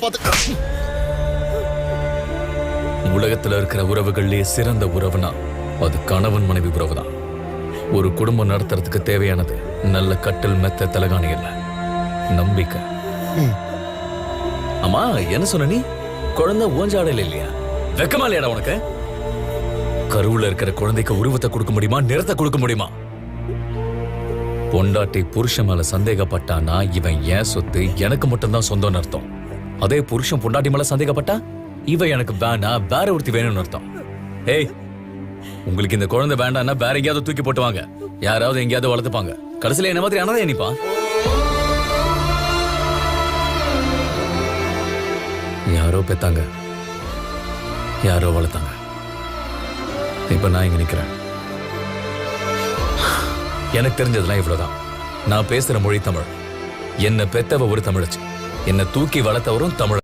காப்பாத்து. உலகத்துல இருக்கிற உறவுகள்லயே சிறந்த உறவுனா அது கணவன் மனைவி உறவுதான். ஒரு குடும்பம் நடத்துறதுக்கு தேவையானது நல்ல கட்டில் மெத்த தலகாணி இல்ல, நம்பிக்கை. அம்மா என்ன சொன்ன நீ? குழந்தை ஊஞ்சாடையில இல்லையா? வெக்கமா இல்லையாடா உனக்கு? கருவுல இருக்கிற குழந்தைக்கு உருவத்தை கொடுக்க முடியுமா, நிறத்தை கொடுக்க முடியுமா? பொண்டாட்டி புருஷன் மேல சந்தேகப்பட்டானா இவன் ஏன் சொத்து, எனக்கு மட்டும்தான் சொந்தம்னு அர்த்தம். அதே புருஷன் பொண்டாட்டி மேல சந்தேகப்பட்டா இவ எனக்கு வேணா, வேற ஒருத்தி வேணும்னு அர்த்தம். ஏய், உங்களுக்கு இந்த குழந்தை வேண்டாம்னா வேற எங்கேயாவது தூக்கி போட்டுவாங்க, யாராவது எங்கேயாவது வளர்த்துப்பாங்க. கடைசியில என்ன மாதிரி அனதா நிப்பா. யாரோ பெத்தாங்க, யாரோ வளர்த்தாங்க. இப்ப நான் இங்க நிக்கிறேன். எனக்கு தெரிஞ்சதெல்லாம் இவ்வளவுதான். நான் பேசுற மொழி தமிழ். என்ன பெத்தவ ஒரு தமிழச்சி, என்ன தூக்கி வளர்த்தவரும் தமிழ்.